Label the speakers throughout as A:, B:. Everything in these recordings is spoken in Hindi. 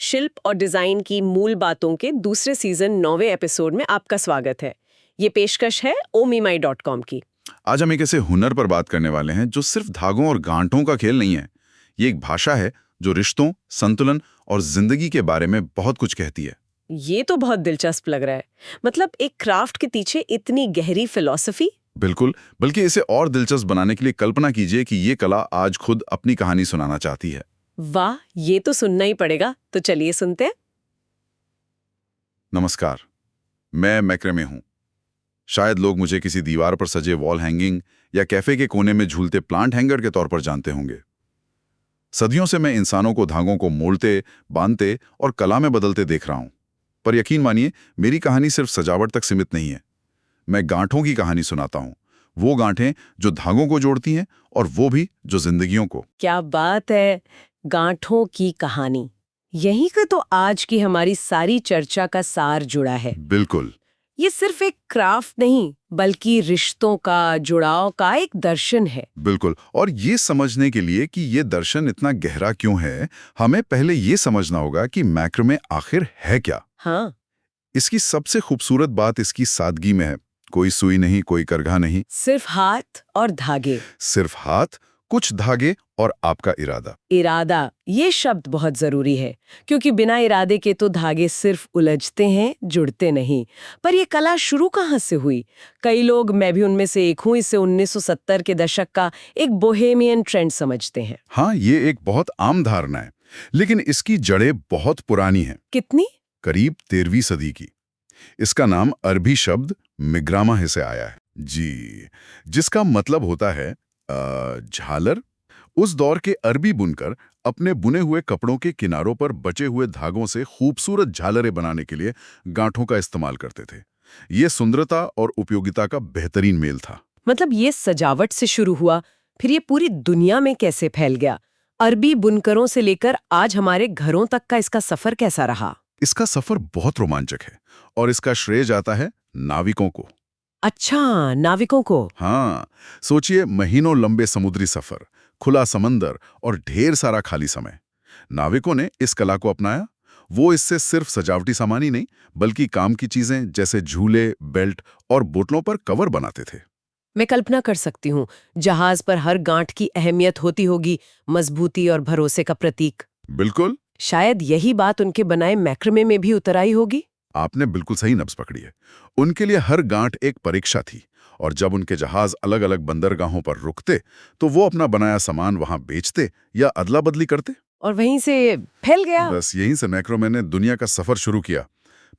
A: शिल्प और डिजाइन की मूल बातों के दूसरे सीजन 9वें एपिसोड में आपका स्वागत है। ये पेशकश है omimai.com की।
B: आज हम एक ऐसे हुनर पर बात करने वाले हैं जो सिर्फ धागों और गांठों का खेल नहीं है। ये एक भाषा है जो रिश्तों, संतुलन और जिंदगी के बारे में बहुत कुछ कहती है।
A: ये तो बहुत दिलचस्प लग रहा है। मतलब एक क्राफ्ट के पीछे इतनी गहरी फिलॉसफी।
B: बिल्कुल, बल्कि इसे और दिलचस्प बनाने के लिए कल्पना कीजिए कि ये कला आज खुद अपनी कहानी सुनाना चाहती है।
A: वाह, ये तो सुनना ही पड़ेगा। तो चलिए सुनते हैं।
B: नमस्कार, मैं मैक्रेमे हूं। शायद लोग मुझे किसी दीवार पर सजे वॉल हैंगिंग या कैफे के कोने में झूलते प्लांट हैंगर के तौर पर जानते होंगे। सदियों से मैं इंसानों को धागों को मोड़ते, बांधते और कला में बदलते देख रहा हूं। पर यकीन मानिए, मेरी कहानी सिर्फ सजावट तक सीमित नहीं है। मैं गांठों की कहानी सुनाता हूं। वो गांठें जो धागों को जोड़ती हैं और वो भी जो जिंदगियों को।
A: क्या बात है, गांठों की कहानी। यहीं का तो आज की हमारी सारी चर्चा का सार जुड़ा है।
B: बिल्कुल।
A: ये सिर्फ एक क्राफ्ट नहीं, बल्कि रिश्तों का, जुड़ाव का एक दर्शन है।
B: बिल्कुल, और ये समझने के लिए कि ये दर्शन इतना गहरा क्यों है, हमें पहले ये समझना होगा कि मैक्रेमे आखिर है क्या।
A: हाँ,
B: इसकी सबसे खूबसूरत बात इसकी सादगी में है। कोई सुई नहीं, कोई करघा नहीं,
A: सिर्फ हाथ और धागे।
B: सिर्फ हाथ, कुछ धागे और आपका इरादा।
A: इरादा, ये शब्द बहुत जरूरी है, क्योंकि बिना इरादे के तो धागे सिर्फ उलझते हैं, जुड़ते नहीं। पर ये कला शुरू कहाँ से हुई? कई लोग, मैं भी उनमें से एक हूँ, इसे 1970 के दशक का एक बोहेमियन ट्रेंड समझते हैं।
B: हाँ, ये एक बहुत आम धारणा है, लेकिन इसकी जड़ें बहुत पुरानी हैं।
A: कितनी?
B: करीब 13वीं सदी की। इसका नाम अरबी शब्द मिग्रामा से आया है जी, जिसका मतलब होता है झालर। उस दौर के अरबी बुनकर अपने बुने हुए कपड़ों के किनारों पर बचे हुए धागों से खूबसूरत झालरें बनाने के लिए गांठों का इस्तेमाल करते थे। ये सुंदरता और उपयोगिता का बेहतरीन मेल था।
A: मतलब ये सजावट से शुरू हुआ, फिर ये पूरी दुनिया में कैसे फैल गया? अरबी बुनकरों से लेकर आज हमारे घरों तक का इसका सफर कैसा रहा?
B: इसका सफर बहुत रोमांचक है और इसका श्रेय जाता है नाविकों को।
A: अच्छा, नाविकों को।
B: हाँ, सोचिए, महीनों लंबे समुद्री सफर, खुला समंदर और ढेर सारा खाली समय। नाविकों ने इस कला को अपनाया। वो इससे सिर्फ सजावटी सामान ही नहीं, बल्कि काम की चीजें जैसे झूले, बेल्ट और बोतलों पर कवर बनाते थे।
A: मैं कल्पना कर सकती हूँ, जहाज पर हर गांठ की अहमियत होती होगी, मजबूती और भरोसे का प्रतीक।
B: बिल्कुल।
A: शायद यही बात उनके बनाए मैक्रेमे में भी उतर आई होगी।
B: आपने बिल्कुल सही नब्ज पकड़ी है। उनके लिए हर गांठ एक परीक्षा थी, और जब उनके जहाज अलग अलग बंदरगाहों पर रुकते तो वो अपना बनाया सामान वहां बेचते या अदला बदली करते,
A: और वहीं से फैल गया।
B: बस यहीं से मैक्रेमे ने दुनिया का सफर शुरू किया।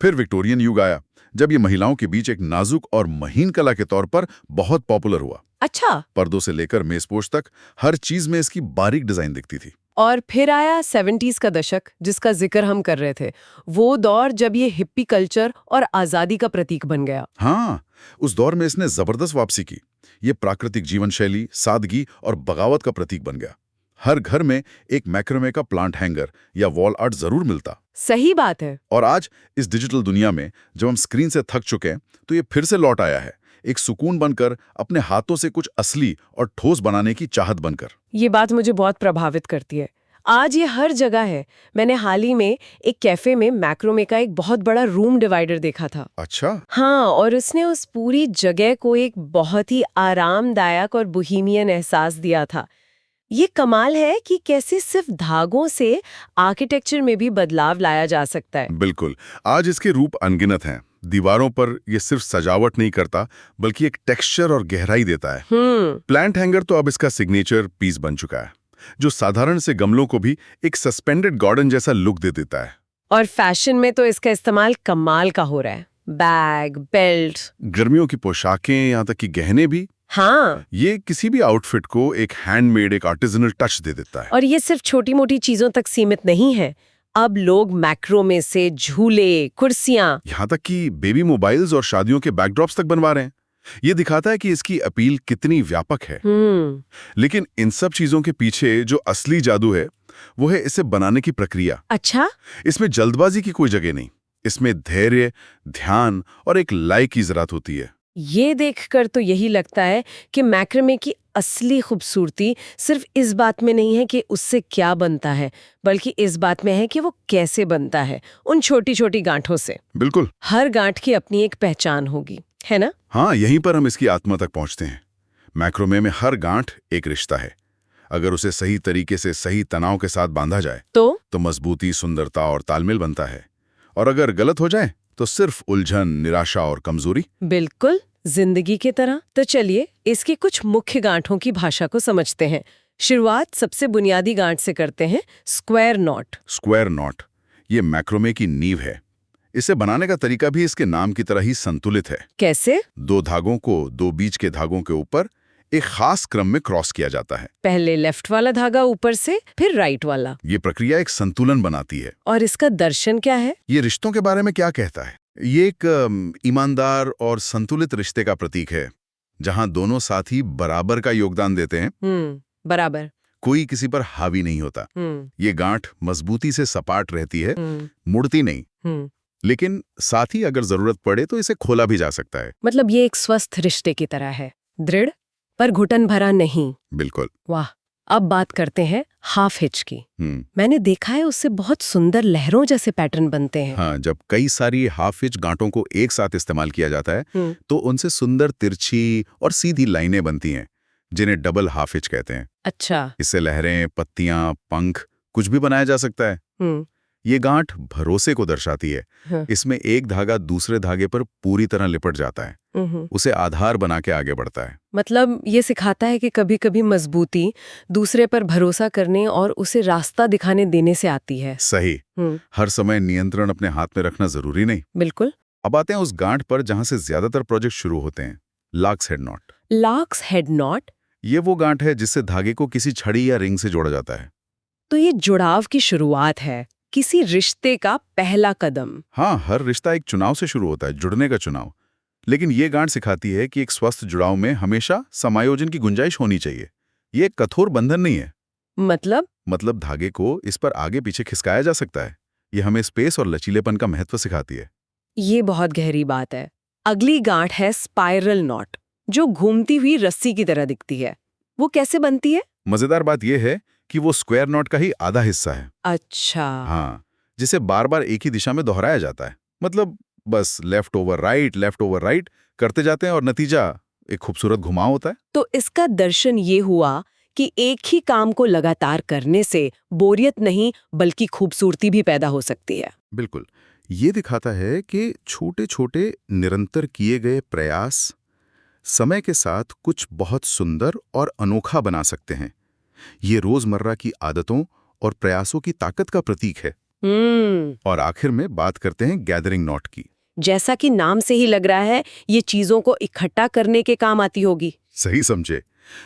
B: फिर विक्टोरियन युग आया, जब ये महिलाओं के बीच एक नाजुक और महीन कला के तौर पर बहुत पॉपुलर हुआ।
A: अच्छा।
B: पर्दों से लेकर मेजपोश तक हर चीज में इसकी बारीक डिजाइन दिखती थी।
A: और फिर आया 70s का दशक, जिसका जिक्र हम कर रहे थे। वो दौर जब ये हिप्पी कल्चर और आजादी का प्रतीक बन गया।
B: हाँ, उस दौर में इसने जबरदस्त वापसी की। ये प्राकृतिक जीवन शैली, सादगी और बगावत का प्रतीक बन गया। हर घर में एक मैक्रेमे का प्लांट हैंगर या वॉल आर्ट जरूर मिलता।
A: सही बात है।
B: और आज इस डिजिटल दुनिया में जब हम स्क्रीन से थक चुके हैं, तो ये फिर से लौट आया है, एक सुकून बनकर, अपने हाथों से कुछ असली और ठोस बनाने की चाहत बनकर।
A: ये बात मुझे बहुत प्रभावित करती है। आज ये हर जगह है। मैंने हाल ही में एक कैफे में मैक्रेमे का एक बहुत बड़ा रूम डिवाइडर देखा था।
B: अच्छा।
A: हाँ, और उसने उस पूरी जगह को एक बहुत ही आरामदायक और बोहेमियन एहसास दिया था। ये कमाल है कि कैसे सिर्फ धागों से आर्किटेक्चर में भी बदलाव लाया जा सकता है।
B: बिल्कुल, आज इसके रूप अनगिनत हैं। दीवारों पर ये सिर्फ सजावट नहीं करता, बल्कि एक टेक्सचर और गहराई देता है। प्लांट हैंगर तो अब इसका सिग्नेचर पीस बन चुका है, जो साधारण से गमलों को भी एक सस्पेंडेड गार्डन जैसा लुक दे देता है।
A: और फैशन में तो इसका इस्तेमाल कमाल का हो रहा है। बैग, बेल्ट,
B: गर्मियों की पोशाकें, यहाँ तक कि गहने भी।
A: हाँ,
B: ये किसी भी आउटफिट को एक हैंडमेड, एक आर्टिजनल टच दे देता है।
A: और ये सिर्फ छोटी मोटी चीजों तक सीमित नहीं है। अब लोग मैक्रेमे से झूले, कुर्सियां,
B: यहाँ तक कि बेबी मोबाइल्स और शादियों के बैकड्रॉप्स तक बनवा रहे हैं। ये दिखाता है कि इसकी अपील कितनी व्यापक है। लेकिन इन सब चीजों के पीछे जो असली जादू है, वो है इसे बनाने की प्रक्रिया।
A: अच्छा।
B: इसमें जल्दबाजी की कोई जगह नहीं। इसमें धैर्य, ध्यान और एक लय की जरूरत होती है।
A: ये देखकर तो यही लगता है कि मैक्रामे की असली खूबसूरती सिर्फ इस बात में नहीं है कि उससे क्या बनता है, बल्कि इस बात में है कि वो कैसे बनता है, उन छोटी छोटी गांठों से।
B: बिल्कुल।
A: हर गांठ की अपनी एक पहचान होगी, है ना?
B: हाँ, यहीं पर हम इसकी आत्मा तक पहुंचते हैं। मैक्रोमे में हर गांठ एक रिश्ता है। अगर उसे सही तरीके से सही तनाव के साथ बांधा जाए तो मजबूती, सुंदरता और तालमेल बनता है। और अगर गलत हो जाए तो सिर्फ उलझन, निराशा और कमजोरी।
A: बिल्कुल, जिंदगी की तरह। तो चलिए इसकी कुछ मुख्य गांठों की भाषा को समझते हैं। शुरुआत सबसे बुनियादी गांठ से करते हैं, स्क्वायर नॉट।
B: स्क्वायर नॉट ये मैक्रोमे की नींव है। इसे बनाने का तरीका भी इसके नाम की तरह ही संतुलित है।
A: कैसे?
B: दो धागों को दो बीच के धागों के ऊपर एक खास क्रम में क्रॉस किया जाता है।
A: पहले लेफ्ट वाला धागा ऊपर से, फिर राइट वाला।
B: ये प्रक्रिया एक संतुलन बनाती है।
A: और इसका दर्शन क्या है?
B: ये रिश्तों के बारे में क्या कहता है? ये एक ईमानदार और संतुलित रिश्ते का प्रतीक है, जहां दोनों साथी बराबर का योगदान देते हैं।
A: बराबर।
B: कोई किसी पर हावी नहीं होता। ये गांठ मजबूती से सपाट रहती है, मुड़ती नहीं। लेकिन साथ ही अगर जरूरत पड़े तो इसे खोला भी जा सकता है।
A: मतलब ये एक स्वस्थ रिश्ते की तरह है, दृढ़ पर घुटन भरा नहीं।
B: बिल्कुल।
A: वाह। अब बात करते हैं हाफ हिच की। मैंने देखा है उससे बहुत सुंदर लहरों जैसे पैटर्न बनते हैं।
B: हाँ, जब कई सारी हाफ हिच गांठों को एक साथ इस्तेमाल किया जाता है तो उनसे सुंदर तिरछी और सीधी लाइनें बनती हैं, जिन्हें डबल हाफ हिच कहते हैं।
A: अच्छा।
B: इससे लहरें, पत्तियां, पंख कुछ भी बनाया जा सकता है। ये गांठ भरोसे को दर्शाती है।
A: हाँ।
B: इसमें एक धागा दूसरे धागे पर पूरी तरह लिपट जाता है, उसे आधार बना के आगे बढ़ता है।
A: मतलब ये सिखाता है कि कभी कभी मजबूती दूसरे पर भरोसा करने और उसे रास्ता दिखाने देने से आती है।
B: सही। हर समय नियंत्रण अपने हाथ में रखना जरूरी नहीं।
A: बिल्कुल।
B: अब आते हैं उस गांठ पर जहां से ज्यादातर प्रोजेक्ट शुरू होते हैं, lark's head knot.
A: Lark's head knot?
B: ये वो गांठ है जिससे धागे को किसी छड़ी या रिंग से जोड़ा जाता है।
A: तो ये जुड़ाव की शुरुआत है, किसी रिश्ते का पहला कदम।
B: हाँ, हर रिश्ता एक चुनाव से शुरू होता है, जुड़ने का चुनाव। लेकिन ये गांठ सिखाती है कि एक स्वस्थ जुड़ाव में हमेशा समायोजन की गुंजाइश होनी चाहिए। ये एक कठोर बंधन नहीं है। मतलब धागे को इस पर आगे पीछे खिसकाया जा सकता है। ये हमें स्पेस और लचीलेपन का महत्व सिखाती है।
A: ये बहुत गहरी बात है। अगली गांठ है स्पाइरल नॉट, जो घूमती हुई रस्सी की तरह दिखती है। वो कैसे बनती है?
B: मजेदार बात यह है कि वो स्क्वायर नॉट का ही आधा हिस्सा है।
A: अच्छा।
B: हाँ, जिसे बार बार एक ही दिशा में दोहराया जाता है। मतलब बस लेफ्ट ओवर राइट करते जाते हैं और नतीजा एक खूबसूरत घुमाव होता है।
A: तो इसका दर्शन ये हुआ कि एक ही काम को लगातार करने से बोरियत नहीं बल्कि खूबसूरती भी पैदा हो सकती है।
B: बिल्कुल। ये दिखाता है कि छोटे छोटे निरंतर किए गए प्रयास समय के साथ कुछ बहुत सुंदर और अनोखा बना सकते हैं। ये रोजमर्रा की आदतों और प्रयासों की ताकत का प्रतीक है। और आखिर में बात करते हैं गैदरिंग नॉट की।
A: जैसा कि नाम से ही लग रहा है, ये चीजों को इकट्ठा करने के काम आती होगी।
B: सही समझे।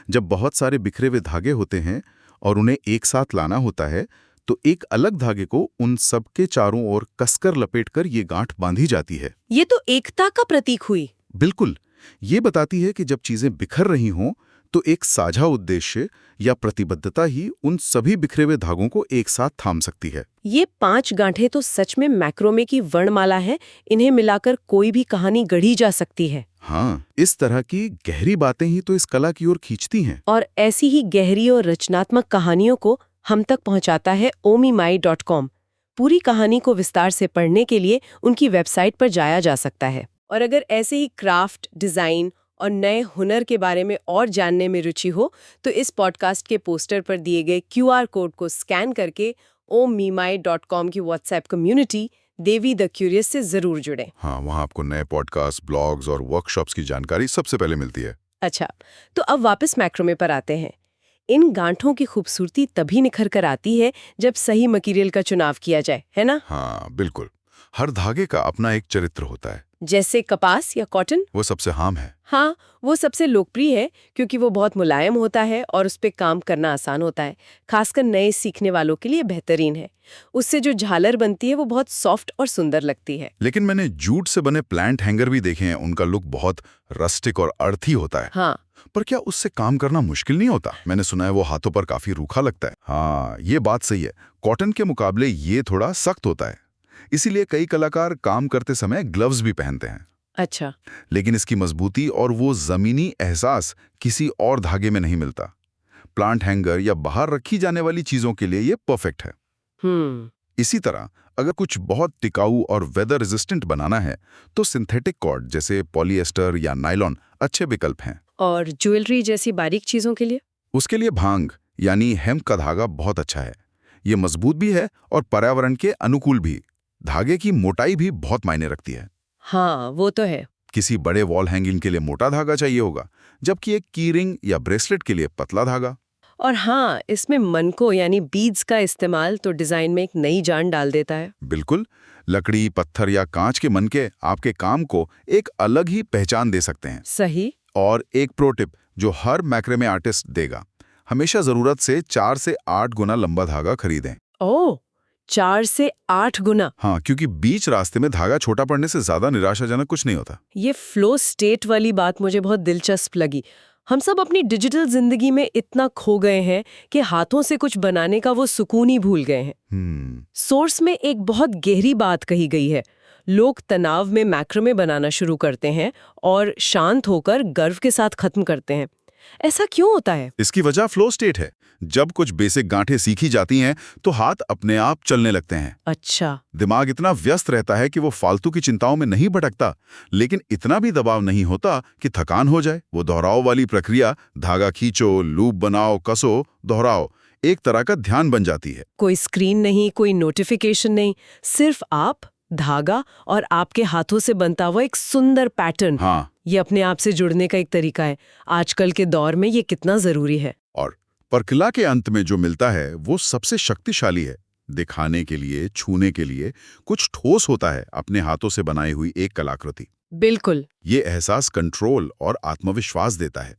B: जब बहुत सारे बिखरे हुए धागे होते हैं और उन्हें एक साथ लाना होता है तो एक अलग धागे को उन सब के चारों ओर कसकर लपेटकर ये गांठ बांधी जाती है।
A: ये तो एकता का प्रतीक हुई।
B: बिल्कुल। ये बताती है कि जब चीजें बिखर रही हों तो एक साझा उद्देश्य या प्रतिबद्धता ही उन सभी बिखरे हुए धागों को एक साथ थाम सकती है।
A: ये 5 गांठें तो सच में मैक्रोमे की वर्णमाला है। इन्हें मिलाकर कोई भी कहानी गढ़ी जा सकती है।
B: हाँ, इस तरह की गहरी बातें ही तो इस कला की ओर खींचती हैं।
A: और ऐसी ही गहरी और रचनात्मक कहानियों को हम तक पहुंचाता है omimai.com। पूरी कहानी को विस्तार से पढ़ने के लिए उनकी वेबसाइट पर जाया जा सकता है। और अगर ऐसे ही क्राफ्ट, डिजाइन और नए हुनर के बारे में और जानने में रुचि हो तो इस पॉडकास्ट के पोस्टर पर दिए गए QR कोड को स्कैन करके omimai.com की WhatsApp community Devi the curious से जरूर जुड़ें।
B: हाँ, वहाँ आपको नए पॉडकास्ट, ब्लॉग्स और वर्कशॉप्स की जानकारी सबसे पहले मिलती है।
A: अच्छा, तो अब वापस मैक्रोमे पर आते हैं। इन गांठों की खूबसूरती तभी निखर कर आती है जब सही मटेरियल का चुनाव किया जाए, है ना?
B: हाँ, बिल्कुल। हर धागे का अपना एक चरित्र होता है।
A: जैसे कपास या कॉटन,
B: वो सबसे आम है।
A: हाँ, वो सबसे लोकप्रिय है क्योंकि वो बहुत मुलायम होता है और उस पे काम करना आसान होता है। खासकर नए सीखने वालों के लिए बेहतरीन है। उससे जो झालर बनती है वो बहुत सॉफ्ट और सुंदर लगती है।
B: लेकिन मैंने जूट से बने प्लांट हैंगर भी देखे हैं। उनका लुक बहुत रस्टिक और अर्थी होता है।
A: हाँ,
B: पर क्या उससे काम करना मुश्किल नहीं होता? मैंने सुना है वो हाथों पर काफी रूखा लगता है। हाँ, ये बात सही है। कॉटन के मुकाबले ये थोड़ा सख्त होता है, इसीलिए कई कलाकार काम करते समय ग्लव्स भी पहनते हैं।
A: अच्छा।
B: लेकिन इसकी मजबूती और वो जमीनी एहसास किसी और धागे में नहीं मिलता। प्लांट हैंगर या बाहर रखी जाने वाली चीजों के लिए ये परफेक्ट है। इसी तरह अगर कुछ बहुत टिकाऊ और वेदर रेजिस्टेंट बनाना है तो सिंथेटिक कॉर्ड जैसे पॉलिएस्टर या नायलॉन अच्छे विकल्प हैं।
A: और ज्वेलरी जैसी बारीक चीजों के लिए?
B: उसके लिए भांग यानी हेम्प का धागा बहुत अच्छा है। ये मजबूत भी है और पर्यावरण के अनुकूल भी। धागे की मोटाई भी बहुत मायने रखती है।
A: हाँ, वो तो है।
B: किसी बड़े वॉल हैंगिंग के लिए मोटा धागा चाहिए होगा, जबकि एक की रिंग या ब्रेसलेट के लिए पतला धागा।
A: और हाँ, इसमें मनको यानी बीड्स का इस्तेमाल तो डिजाइन में एक नई जान डाल देता है।
B: बिल्कुल, लकड़ी, पत्थर या कांच के मनके आपके काम को एक अलग ही पहचान दे सकते हैं।
A: सही।
B: और एक प्रो टिप जो हर मैक्रेमे आर्टिस्ट देगा, हमेशा जरूरत से 4 से 8 गुना लंबा धागा खरीदें।
A: ओह, 4 से 8 गुना।
B: हाँ, क्योंकि बीच रास्ते में धागा छोटा पड़ने से ज्यादा निराशाजनक कुछ नहीं होता।
A: ये फ्लो स्टेट वाली बात मुझे बहुत दिलचस्प लगी। हम सब अपनी डिजिटल जिंदगी में इतना खो गए हैं कि हाथों से कुछ बनाने का वो सुकून ही भूल गए हैं। सोर्स में एक बहुत गहरी बात कही गई है। लोग तनाव में मैक्रोमे बनाना शुरू करते हैं और शांत होकर गर्व के साथ खत्म करते हैं। ऐसा क्यों होता है?
B: इसकी वजह फ्लो स्टेट है। जब कुछ बेसिक गांठें सीखी जाती हैं तो हाथ अपने आप चलने लगते हैं।
A: अच्छा।
B: दिमाग इतना व्यस्त रहता है कि वो फालतू की चिंताओं में नहीं भटकता, लेकिन इतना भी दबाव नहीं होता कि थकान हो जाए। वो दोहराव वाली प्रक्रिया, धागा खींचो, लूप बनाओ, कसो, दोहराओ, एक तरह का ध्यान बन जाती है।
A: कोई स्क्रीन नहीं, कोई नोटिफिकेशन नहीं, सिर्फ आप, धागा और आपके हाथों से बनता हुआ एक सुंदर पैटर्न।
B: हाँ।
A: ये अपने आप से जुड़ने का एक तरीका है। आजकल के दौर में ये कितना जरूरी है।
B: और प्रक्रिया के अंत में जो मिलता है वो सबसे शक्तिशाली है। दिखाने के लिए, छूने के लिए कुछ ठोस होता है, अपने हाथों से बनाई हुई एक कलाकृति।
A: बिल्कुल।
B: ये एहसास कंट्रोल और आत्मविश्वास देता है।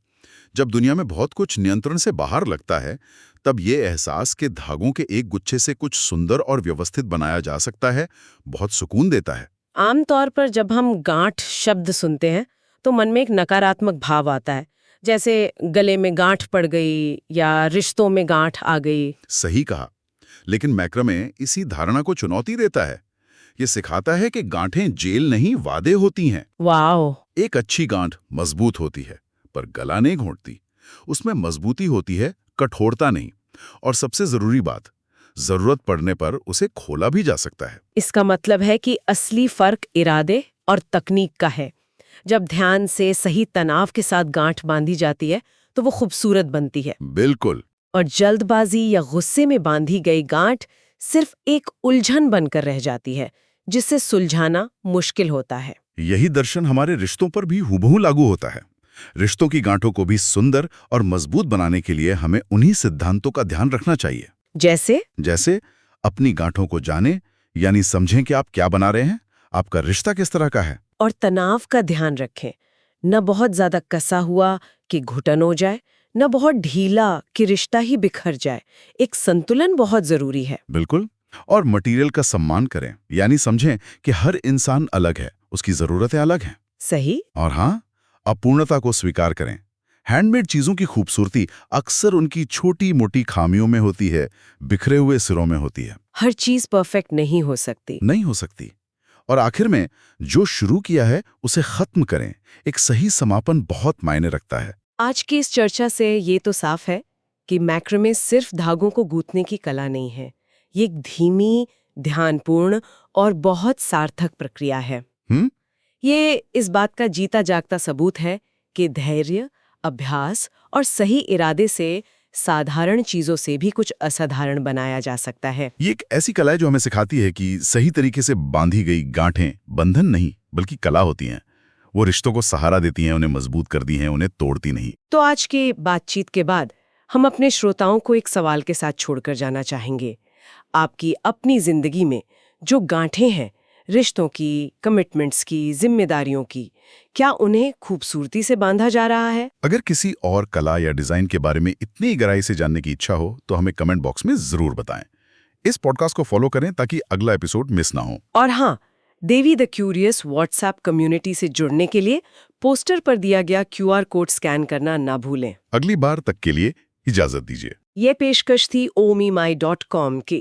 B: जब दुनिया में बहुत कुछ नियंत्रण से बाहर लगता है, तब ये एहसास के धागों के एक गुच्छे से कुछ सुंदर और व्यवस्थित बनाया जा सकता है, बहुत सुकून देता है।
A: आमतौर पर जब हम गांठ शब्द सुनते हैं तो मन में एक नकारात्मक भाव आता है, जैसे गले में गांठ पड़ गई या रिश्तों में गांठ आ गई।
B: सही कहा। लेकिन मैक्रामे इसी धारणा को चुनौती देता है। ये सिखाता है कि गांठें जेल नहीं, वादे होती हैं।
A: वाओ।
B: एक अच्छी गांठ मजबूत होती है, पर गला नहीं घोंटती। उसमें मजबूती होती है, कठोरता नहीं। और सबसे जरूरी बात, जरूरत पड़ने पर उसे खोला भी जा सकता है।
A: इसका मतलब है कि असली फर्क इरादे और तकनीक का है। जब ध्यान से सही तनाव के साथ गांठ बांधी जाती है तो वो खूबसूरत बनती है।
B: बिल्कुल।
A: और जल्दबाजी या गुस्से में बांधी गई गांठ सिर्फ एक उलझन बनकर रह जाती है, जिसे सुलझाना मुश्किल होता है।
B: यही दर्शन हमारे रिश्तों पर भी हूबहू लागू होता है। रिश्तों की गांठों को भी सुंदर और मजबूत बनाने के लिए हमें उन्हीं सिद्धांतों का ध्यान रखना चाहिए। जैसे अपनी गांठों को जाने, यानी समझें कि आप क्या बना रहे हैं, आपका रिश्ता किस तरह का है।
A: और तनाव का ध्यान रखें, न बहुत ज्यादा कसा हुआ कि घुटन हो जाए, न बहुत ढीला कि रिश्ता ही बिखर जाए। एक संतुलन बहुत जरूरी है।
B: बिल्कुल। और मटेरियल का सम्मान करें, यानी समझें कि हर इंसान अलग है, उसकी जरूरतें अलग हैं।
A: सही।
B: और हाँ, अपूर्णता को स्वीकार करें। हैंडमेड चीजों की खूबसूरती अक्सर उनकी छोटी मोटी खामियों में होती है, बिखरे हुए सिरों में होती है।
A: हर चीज परफेक्ट नहीं हो सकती।
B: और आखिर में जो शुरू किया है उसे खत्म करें। एक सही समापन बहुत मायने रखता है।
A: आज की इस चर्चा से ये तो साफ है कि मैक्रामे सिर्फ धागों को गूंथने की कला नहीं है। ये एक धीमी, ध्यानपूर्ण और बहुत सार्थक प्रक्रिया है। ये इस बात का जीता जागता सबूत है कि धैर्य, अभ्यास और सही इरादे से साधारण चीजों से भी कुछ असाधारण बनाया जा सकता है।
B: ये एक ऐसी कला है जो हमें सिखाती है कि सही तरीके से बांधी गई गांठें बंधन नहीं बल्कि कला होती हैं। वो रिश्तों को सहारा देती हैं, उन्हें मजबूत करती हैं, उन्हें तोड़ती नहीं।
A: तो आज की बातचीत के बाद हम अपने श्रोताओं को एक सवाल के साथ छोड़कर जाना चाहेंगे। आपकी अपनी जिंदगी में जो गांठें हैं, रिश्तों की, कमिटमेंट्स की, जिम्मेदारियों की, क्या उन्हें खूबसूरती से बांधा जा रहा है? अगर
B: किसी और कला या डिजाइन के बारे में इतनी गहराई से जानने की इच्छा हो तो हमें कमेंट बॉक्स में जरूर बताएं। इस पॉडकास्ट को फॉलो करें ताकि अगला एपिसोड मिस ना हो।
A: और हाँ, देवी द क्यूरियस व्हाट्सएप कम्युनिटी से जुड़ने के लिए पोस्टर पर दिया गया QR कोड स्कैन करना ना भूलें।
B: अगली बार तक के लिए इजाजत दीजिए।
A: ये पेशकश थी omimi.com की।